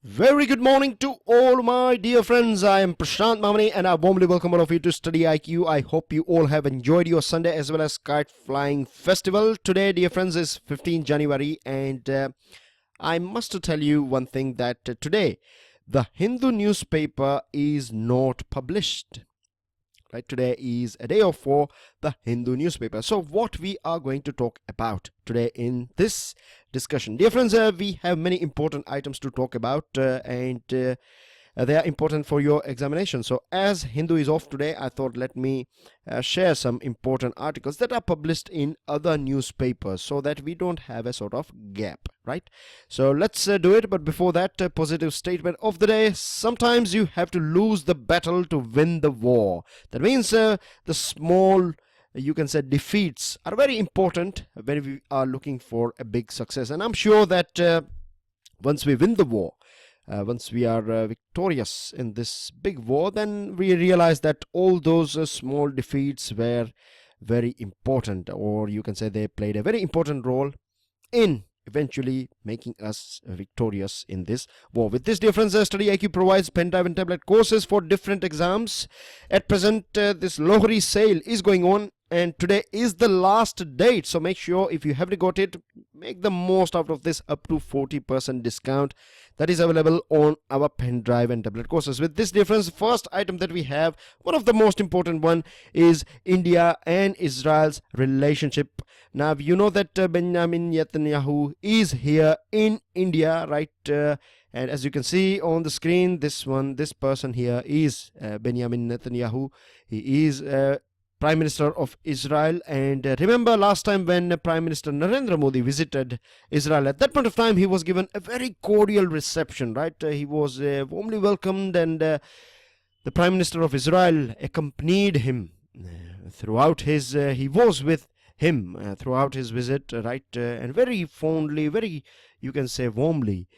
Very good morning to all my dear friends. I am Prashant Mamani and I warmly welcome all of you to StudyIQ. I hope you all have enjoyed your Sunday as well as kite flying festival. Today, dear friends, is 15 January and I must tell you one thing that today the Hindu newspaper is not published. Right, today is a day off for the Hindu newspaper. So what we are going to talk about today in this discussion, dear friends, we have many important items to talk about and they are important for your examination. So as Hindu is off today, I thought let me share some important articles that are published in other newspapers so that we don't have a sort of gap, right? So let's do it. But before that, positive statement of the day: sometimes you have to lose the battle to win the war. That means the small, you can say, defeats are very important when we are looking for a big success. And I'm sure that once we win the war, once we are victorious in this big war, then we realize that all those small defeats were very important, or you can say they played a very important role in eventually making us victorious in this war. With this difference, StudyIQ provides pen drive and tablet courses for different exams. At present, this Lohri sale is going on and today is the last date, so make sure if you haven't got it, make the most out of this up to 40% discount that is available on our pen drive and tablet courses. With this difference, first item that we have, one of the most important one, is India and Israel's relationship. Now you know that Benjamin Netanyahu is here in India, right? And as you can see on the screen, this person here is Benjamin Netanyahu. He is Prime Minister of Israel. And remember last time when Prime Minister Narendra Modi visited Israel, at that point of time he was given a very cordial reception, right? He was warmly welcomed, and the Prime Minister of Israel accompanied him throughout his he was with him throughout his visit, right? And very fondly, very, you can say, warmly,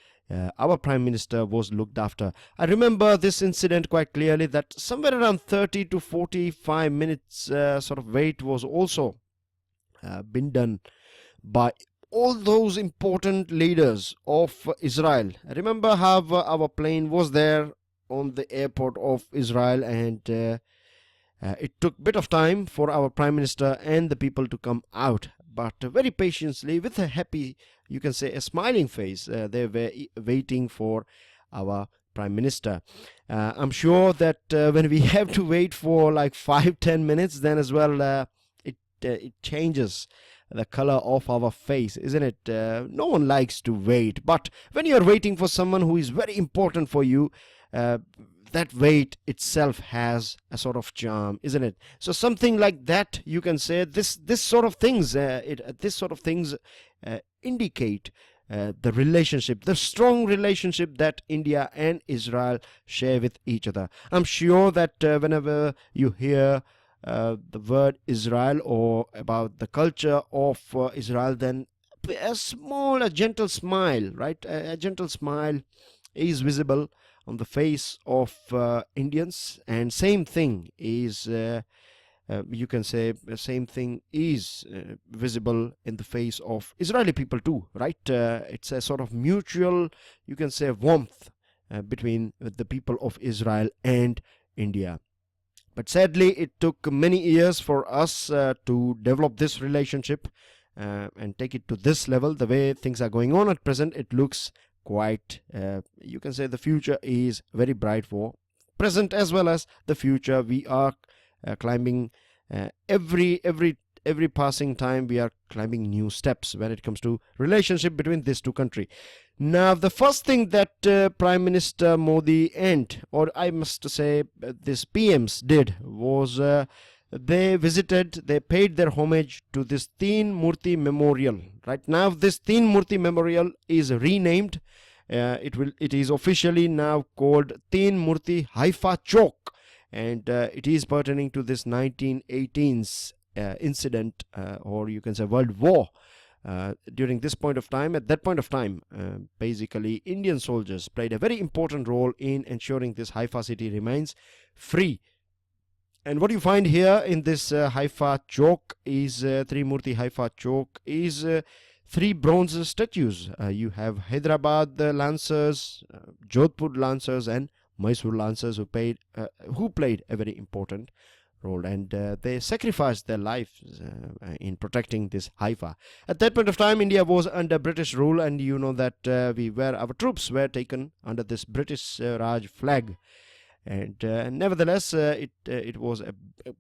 our Prime Minister was looked after. I remember this incident quite clearly, that somewhere around 30 to 45 minutes sort of wait was also been done by all those important leaders of Israel. I remember how our plane was there on the airport of Israel, and it took a bit of time for our Prime Minister and the people to come out, but very patiently, with a happy, you can say, a smiling face, they were waiting for our Prime Minister. I'm sure that when we have to wait for like 5-10 minutes, then as well it changes the color of our face, isn't it? No one likes to wait, but when you're waiting for someone who is very important for you, that wait itself has a sort of charm, isn't it? So something like that, you can say, this sort of things indicate the relationship, the strong relationship that India and Israel share with each other. I'm sure that whenever you hear the word Israel or about the culture of Israel, then a gentle smile, right? A gentle smile is visible on the face of Indians, and same thing is you can say same thing is visible in the face of Israeli people too, right? It's a sort of mutual, you can say, warmth between the people of Israel and India. But sadly, it took many years for us to develop this relationship and take it to this level. The way things are going on at present, it looks quite, you can say, the future is very bright for present as well as the future. We are climbing every passing time, we are climbing new steps when it comes to relationship between these two countries. Now the first thing that Prime Minister Modi and, or I must say this PMs did was they paid their homage to this Teen Murti Memorial. Right now this Teen Murti Memorial is renamed. It is officially now called Teen Murti Haifa Chowk, and it is pertaining to this 1918's incident, or you can say World War. During this point of time, at that point of time, basically Indian soldiers played a very important role in ensuring this Haifa city remains free. And what you find here in this Haifa Chowk is Trimurti Haifa Chowk is 3 bronze statues. You have Hyderabad Lancers, Jodhpur Lancers, and Mysore Lancers who played a very important role, and they sacrificed their lives in protecting this Haifa. At that point of time, India was under British rule, and you know that our troops were taken under this British Raj flag. And nevertheless, it was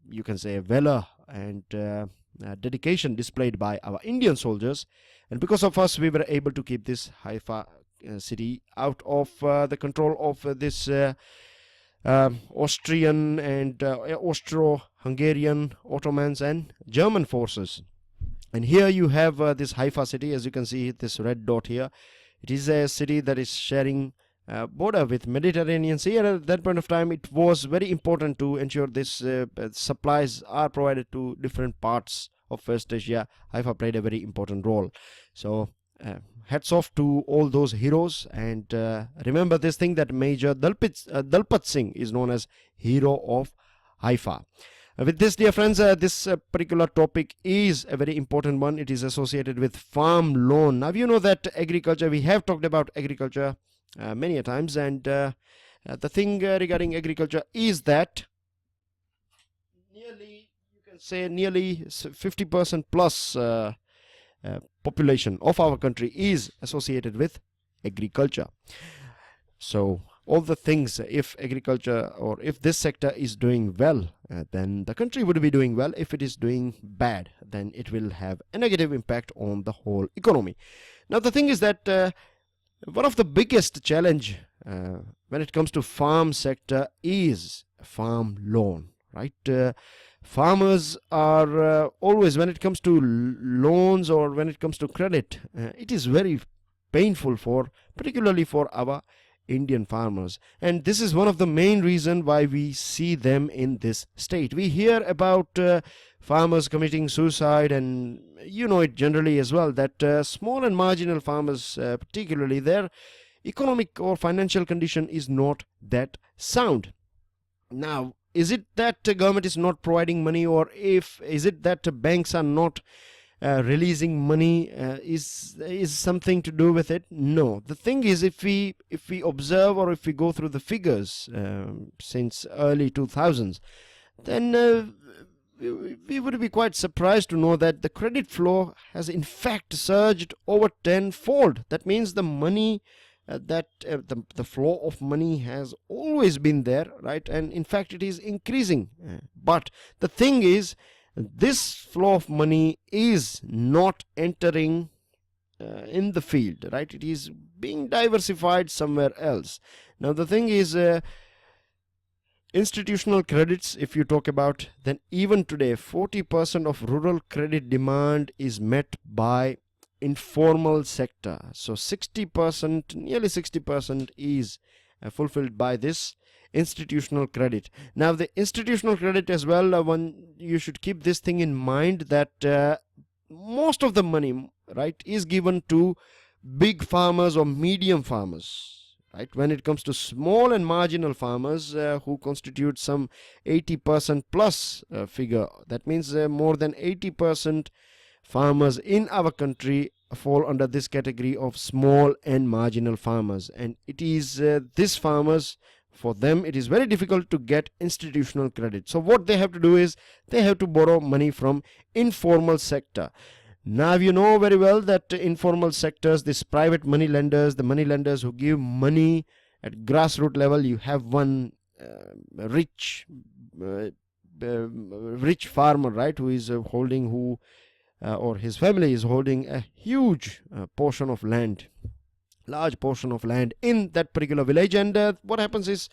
you can say a valor and dedication displayed by our Indian soldiers, and because of us, we were able to keep this Haifa city out of the control of this Austrian and Austro-Hungarian, Ottomans, and German forces. And here you have this Haifa city, as you can see this red dot here. It is a city that is sharing border with Mediterranean Sea, and at that point of time it was very important to ensure this supplies are provided to different parts of West Asia. Haifa played a very important role. So hats off to all those heroes, and remember this thing that Major Dalpat Singh is known as hero of Haifa. With this, dear friends, this particular topic is a very important one. It is associated with farm loan. Now you know that agriculture, we have talked about agriculture many a times, and the thing regarding agriculture is that nearly 50% plus population of our country is associated with agriculture. So all the things, if agriculture or if this sector is doing well, then the country would be doing well. If it is doing bad, then it will have a negative impact on the whole economy. Now the thing is that one of the biggest challenge when it comes to farm sector is farm loan, right? Farmers are always, when it comes to loans or when it comes to credit, it is very painful particularly for our Indian farmers, and this is one of the main reason why we see them in this state. We hear about farmers committing suicide, and you know it generally as well that small and marginal farmers, particularly, their economic or financial condition is not that sound. Now, is it that the government is not providing money, or is it that banks are not releasing money? Is something to do with it? No. The thing is, if we observe or if we go through the figures since early 2000s, then we would be quite surprised to know that the credit flow has in fact surged over tenfold. That means the money the flow of money has always been there, right? And in fact it is increasing. But the thing is, this flow of money is not entering in the field, right? It is being diversified somewhere else. Now the thing is, institutional credits, if you talk about, then even today 40% of rural credit demand is met by informal sector. So 60%, nearly 60% is fulfilled by this institutional credit. Now the institutional credit as well, one you should keep this thing in mind that most of the money, right, is given to big farmers or medium farmers, right? When it comes to small and marginal farmers who constitute some 80% plus figure, that means more than 80% farmers in our country fall under this category of small and marginal farmers, and it is these farmers, for them it is very difficult to get institutional credit. So what they have to do is they have to borrow money from informal sector. Now you know very well that informal sectors, these private money lenders, the money lenders who give money at grassroots level, you have one rich farmer, right, who is holding or his family is holding a huge portion of land, large portion of land in that particular village, and what happens is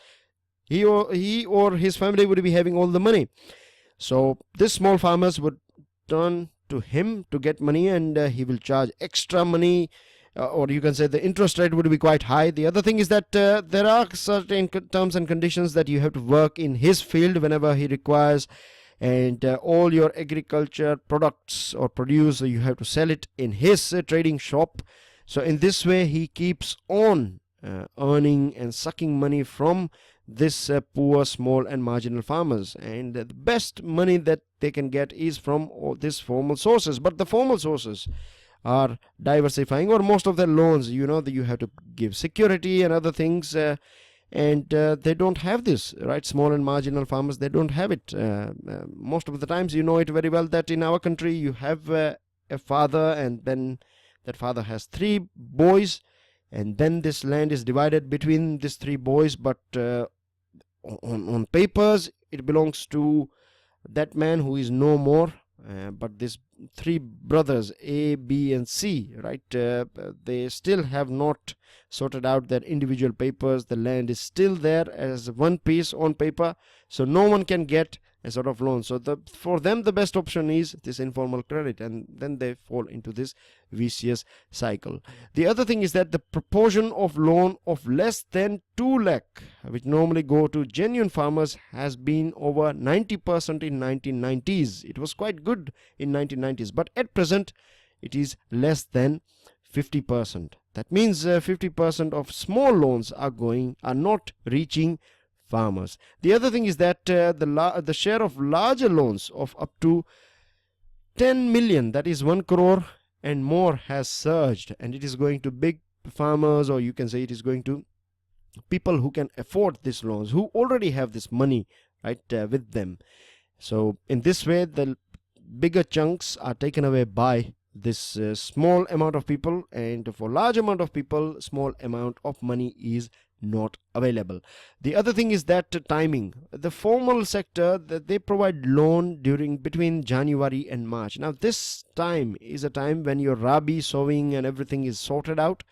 he or his family would be having all the money. So these small farmers would turn to him to get money, and he will charge extra money, or you can say the interest rate would be quite high. The other thing is that there are certain terms and conditions that you have to work in his field whenever he requires, and all your agriculture products or produce, you have to sell it in his trading shop. So in this way he keeps on earning and sucking money from this poor, small and marginal farmers, and the best money that they can get is from all these formal sources. But the formal sources are diversifying, or most of their loans, you know, that you have to give security and other things, and they don't have this, right? Small and marginal farmers, they don't have it. Most of the times, you know it very well that in our country you have a father, and then that father has 3 boys, and then this land is divided between these 3 boys, but on papers it belongs to that man who is no more, but these 3 brothers, A, B and C, right, they still have not sorted out their individual papers. The land is still there as one piece on paper, so no one can get a sort of loan. So for them the best option is this informal credit, and then they fall into this vicious cycle. The other thing is that the proportion of loan of less than 2 lakh, which normally go to genuine farmers, has been over 90% in 1990s. It was quite good in 1990s, but at present it is less than 50%. That means 50% of small loans are not reaching farmers. The other thing is that the share of larger loans of up to 10 million, that is 1 crore and more, has surged, and it is going to big farmers, or you can say it is going to people who can afford these loans, who already have this money, right, with them. So in this way the bigger chunks are taken away by this small amount of people, and for large amount of people small amount of money is not available. The other thing is that timing. The formal sector, that they provide loan between January and March. Now this time is a time when your rabi sowing and everything is sorted out,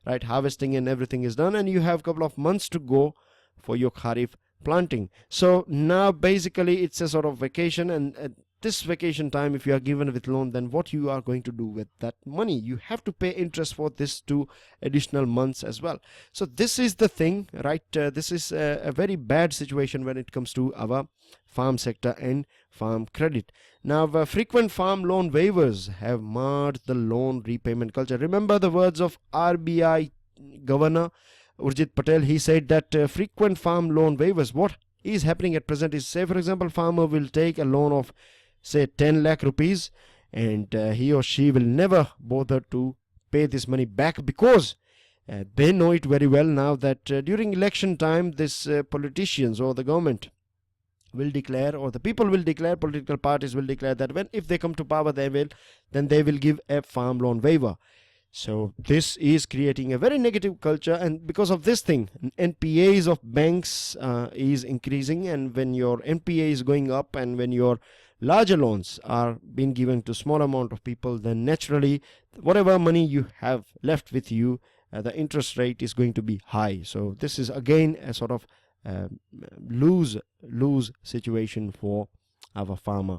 right, harvesting and everything is done, and you have a couple of months to go for your kharif planting. So now basically it's a sort of vacation, and this vacation time, if you are given with loan, then what you are going to do with that money? You have to pay interest for this 2 additional months as well. So this is the thing, right? This is a very bad situation when it comes to our farm sector and farm credit. Now frequent farm loan waivers have marred the loan repayment culture. Remember the words of RBI Governor Urjit Patel. He said that frequent farm loan waivers, what is happening at present is, say for example, farmer will take a loan of say 10 lakh rupees, and he or she will never bother to pay this money back, because they know it very well now that during election time this politicians or the government will declare, or the people will declare, political parties will declare that if they come to power, they will give a farm loan waiver. So this is creating a very negative culture, and because of this thing, NPAs of banks is increasing, and when your NPA is going up, and when your larger loans are being given to small amount of people, then naturally whatever money you have left with you, the interest rate is going to be high. So this is again a sort of lose situation for our farmer.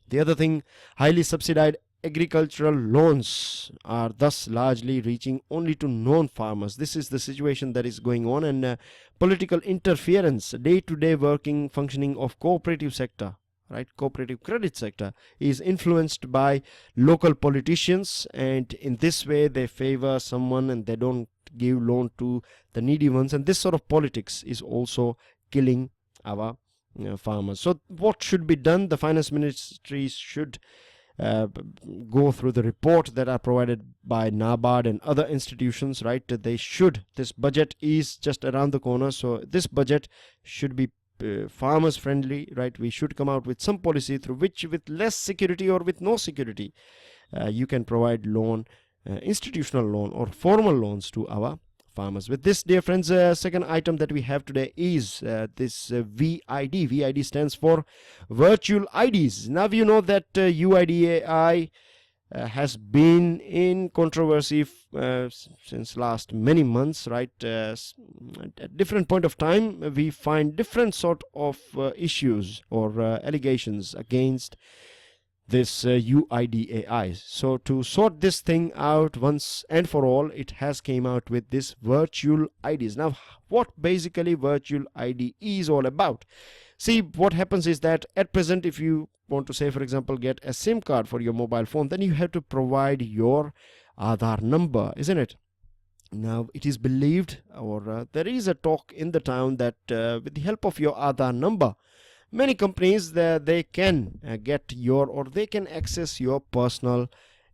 The other thing, highly subsidized agricultural loans are thus largely reaching only to non-farmers. This is the situation that is going on, and political interference, day-to-day working functioning of cooperative sector, right, cooperative credit sector, is influenced by local politicians, and in this way they favor someone and they don't give loan to the needy ones, and this sort of politics is also killing our farmers. So what should be done? The finance ministry should go through the report that are provided by NABARD and other institutions, right? This budget is just around the corner, so this budget should be farmers friendly, right? We should come out with some policy through which, with less security or with no security, you can provide loan, institutional loan or formal loans to our farmers. With this, dear friends, second item that we have today is this VID. VID stands for virtual IDs. Now you know that UIDAI has been in controversy since last many months, right? At different point of time we find different sort of issues or allegations against this UIDAI. So to sort this thing out once and for all, it has came out with this virtual IDs. Now what basically virtual ID is all about? See, what happens is that at present, if you want to, say for example, get a SIM card for your mobile phone, then you have to provide your Aadhaar number, isn't it? Now it is believed, or there is a talk in the town that with the help of your Aadhaar number, many companies they can get your, or they can access your personal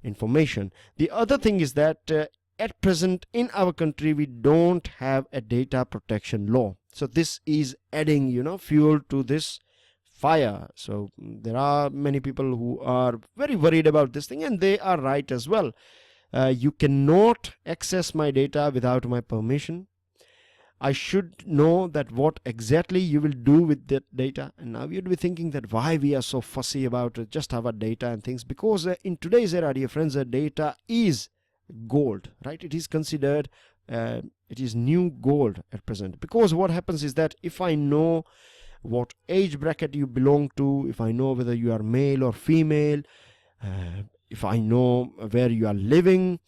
information. The other thing is that at present in our country we don't have a data protection law. So this is adding, fuel to this fire. So there are many people who are very worried about this thing, and they are right as well. You cannot access my data without my permission. I should know that what exactly you will do with that data. And now you'd be thinking that why we are so fussy about just our data and things, because in today's era, dear friends, data is gold, right? It is considered it is new gold at present, because what happens is that if I know what age bracket you belong to, if I know whether you are male or female, if I know where you are living,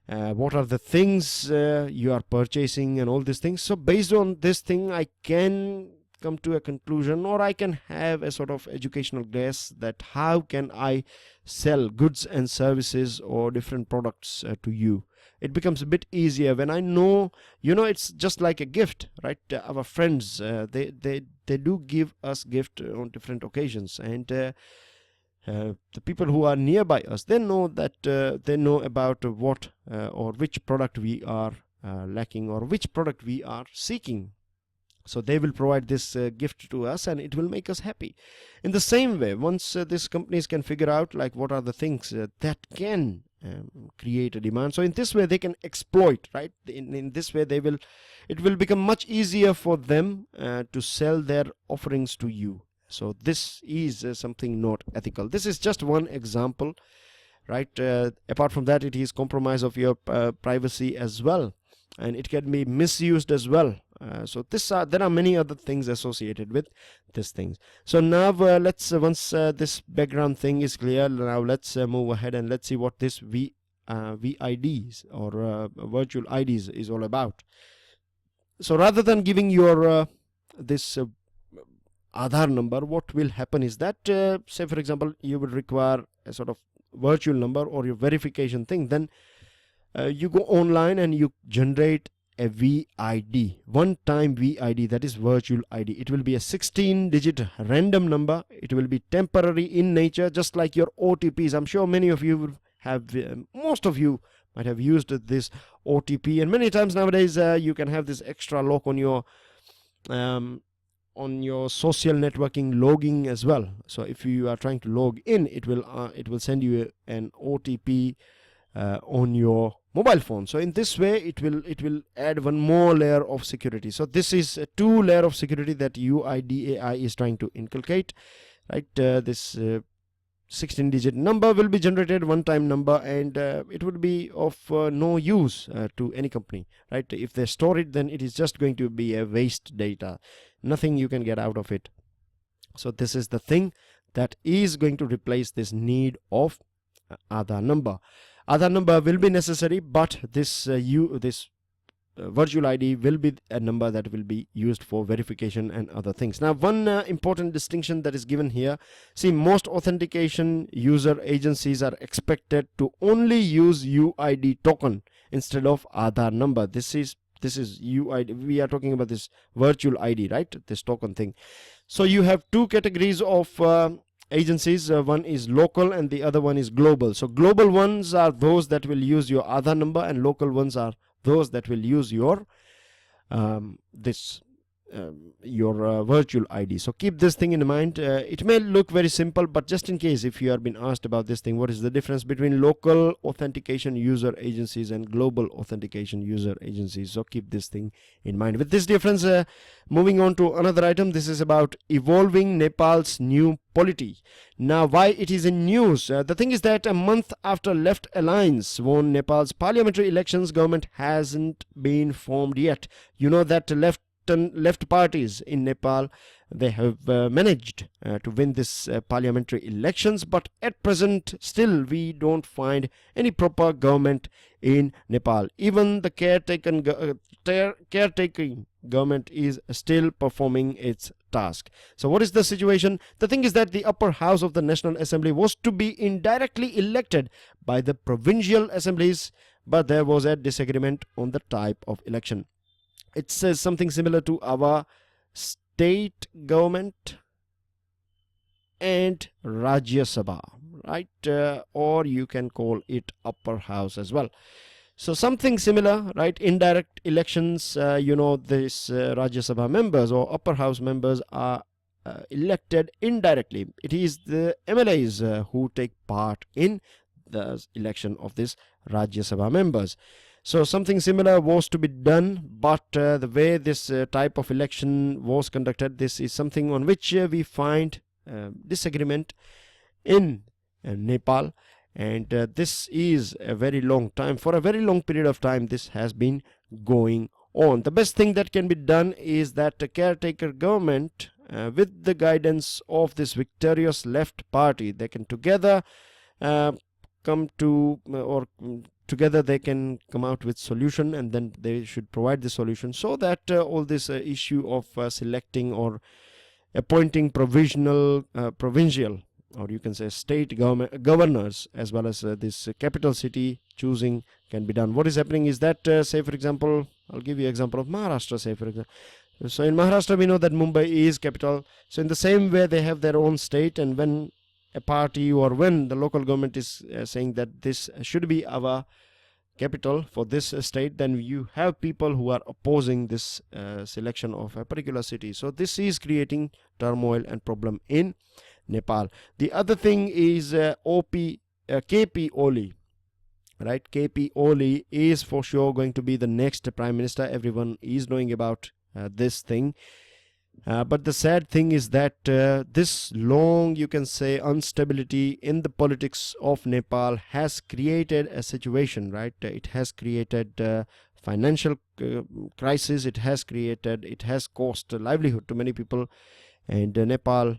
what are the things you are purchasing and all these things. So based on this thing, I can come to a conclusion, or I can have a sort of educational guess that how can I sell goods and services or different products to you. It becomes a bit easier when I know, it's just like a gift, right? Our friends, they do give us gift on different occasions, and the people who are nearby us, they know that they know about what or which product we are lacking, or which product we are seeking. So they will provide this gift to us, and it will make us happy. In the same way, once these companies can figure out like what are the things that can create a demand, so in this way they can exploit, right? In this way it will become much easier for them to sell their offerings to you. So this is something not ethical. This is just one example, right? Apart from that, it is compromise of your privacy as well, and it can be misused as well. So there are many other things associated with these things. So now let's once this background thing is clear, now let's move ahead and let's see what this VIDs or virtual IDs is all about. So rather than giving your this Aadhaar number, what will happen is that say for example you would require a sort of virtual number or your verification thing, then you go online and you generate a VID, one-time VID, that is virtual ID. It will be a 16-digit random number. It will be temporary in nature, just like your OTPs. I'm sure many of you have, most of you might have used this OTP, and many times nowadays you can have this extra lock on your social networking logging as well. So if you are trying to log in, it will send you an OTP on your mobile phone. So in this way it will add one more layer of security. So this is a two layer of security that UIDAI is trying to inculcate, right? This 16-digit number will be generated, one-time number, and it would be of no use to any company, right? If they store it, then it is just going to be a waste data, nothing you can get out of it. So this is the thing that is going to replace this need of Aadhaar number. Aadhaar number will be necessary, but this virtual ID will be a number that will be used for verification and other things. Now, one important distinction that is given here. See, most authentication user agencies are expected to only use UID token instead of Aadhaar number. This is UID. We are talking about this virtual ID, right? This token thing. So you have two categories of agencies. One is local and the other one is global. So global ones are those that will use your Aadhaar number, and local ones are those that will use your virtual ID. So keep this thing in mind. It may look very simple, but just in case if you are being asked about this thing, what is the difference between local authentication user agencies and global authentication user agencies? So keep this thing in mind. With this difference, moving on to another item, this is about evolving Nepal's new polity. Now, why it is in news? The thing is that a month after Left Alliance won Nepal's parliamentary elections, government hasn't been formed yet. You know that left parties in Nepal, they have managed to win this parliamentary elections, but at present still we don't find any proper government in Nepal. Even the caretaking government is still performing its task. So what is the situation? The thing is that the upper house of the National Assembly was to be indirectly elected by the provincial assemblies, but there was a disagreement on the type of election. It says something similar to our state government and Rajya Sabha. right? Or you can call it upper house as well. So something similar, right? Indirect elections, this Rajya Sabha members or upper house members are elected indirectly. It is the MLAs who take part in the election of this Rajya Sabha members. So something similar was to be done, but the way this type of election was conducted, this is something on which we find disagreement in Nepal. And this is a very long time. For a very long period of time, this has been going on. The best thing that can be done is that the caretaker government, with the guidance of this victorious left party, they can together together they can come out with solution, and then they should provide the solution, so that all this issue of selecting or appointing provincial, or you can say state governors, as well as this capital city choosing, can be done. What is happening is that, say for example, I'll give you an example of Maharashtra, say for example. So in Maharashtra, we know that Mumbai is capital. So in the same way, they have their own state, and when a party or when the local government is saying that this should be our capital for this state, then you have people who are opposing this selection of a particular city. So this is creating turmoil and problem in Nepal. The other thing is KP Oli, right? KP Oli is for sure going to be the next prime minister. Everyone is knowing about this thing. But the sad thing is that this long, you can say, instability in the politics of Nepal has created a situation, right? It has created financial crisis. It has cost livelihood to many people, and Nepal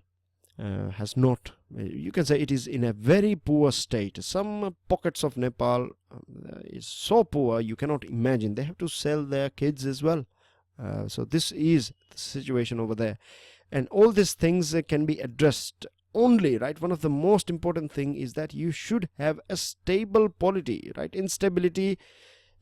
has not, you can say, it is in a very poor state. Some pockets of Nepal is so poor you cannot imagine. They have to sell their kids as well. So this is the situation over there, and all these things can be addressed only, right? One of the most important thing is that you should have a stable polity, right? Instability,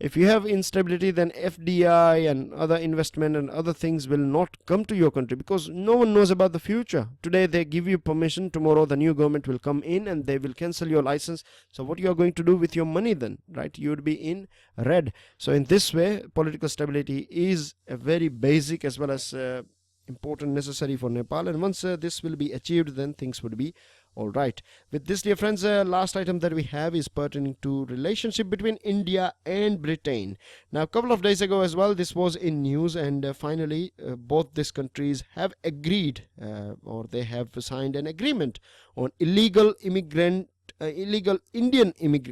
if you have instability, then FDI and other investment and other things will not come to your country, because no one knows about the future. Today they give you permission, tomorrow the new government will come in and they will cancel your license. So what you are going to do with your money then, right? You would be in red. So in this way, political stability is a very basic as well as important, necessary for Nepal, and once this will be achieved, then things would be all right. With this, dear friends, last item that we have is pertaining to relationship between India and Britain. Now, a couple of days ago as well, this was in news, and finally both these countries have agreed or they have signed an agreement on illegal Indian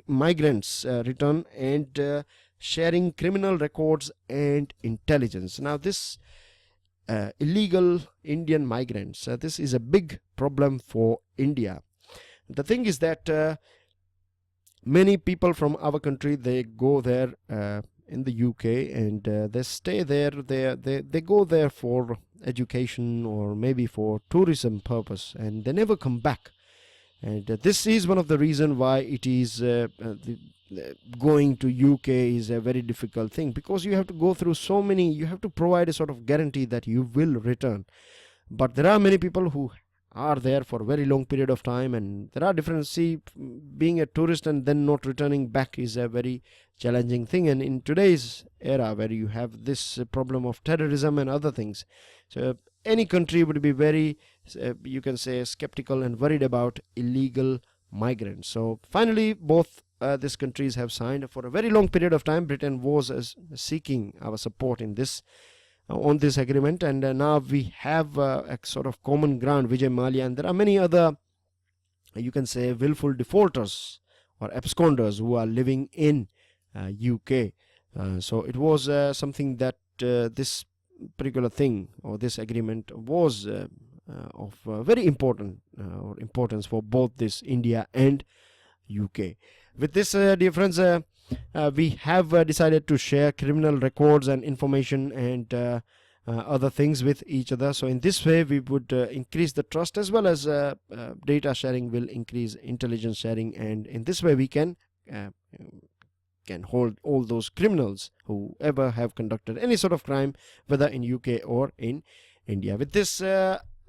migrants return and sharing criminal records and intelligence. Now this illegal Indian migrants, this is a big problem for India. The thing is that many people from our country, they go there in the UK and they stay there. They go there for education or maybe for tourism purpose, and they never come back. And this is one of the reasons why it is going to UK is a very difficult thing, because you have to go through so many, you have to provide a sort of guarantee that you will return. But there are many people who are there for a very long period of time, and there are different, being a tourist and then not returning back is a very challenging thing. And in today's era where you have this problem of terrorism and other things, so any country would be very you can say skeptical and worried about illegal migrants. So finally both these countries have signed. For a very long period of time, Britain was seeking our support in this on this agreement, and now we have a sort of common ground, Vijay Mallya, and there are many other, you can say, willful defaulters or absconders who are living in UK. So it was something that this particular thing or this agreement was of very importance for both this India and UK. With this, dear friends, we have decided to share criminal records and information and other things with each other. So in this way, we would increase the trust, as well as data sharing will increase intelligence sharing, and in this way we can hold all those criminals who ever have conducted any sort of crime, whether in UK or in India. With this,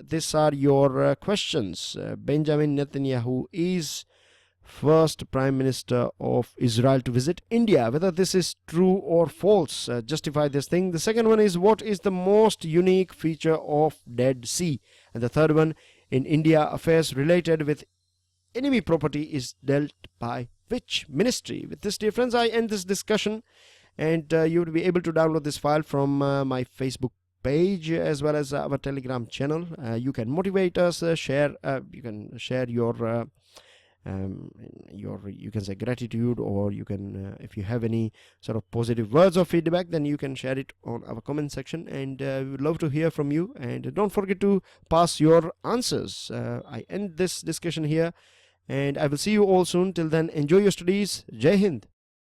these are your questions. Benjamin Netanyahu is first Prime Minister of Israel to visit India. Whether this is true or false, justify this thing. The second one is, what is the most unique feature of Dead Sea? And the third one, in India, affairs related with enemy property is dealt by which ministry? With this, dear friends, I end this discussion, and you will be able to download this file from my Facebook page as well as our Telegram channel. You can motivate us, share. You can share your you can say gratitude, or you can if you have any sort of positive words of feedback, then you can share it on our comment section, and we would love to hear from you. And don't forget to pass your answers. I end this discussion here, and I will see you all soon. Till then, enjoy your studies. Jai Hind.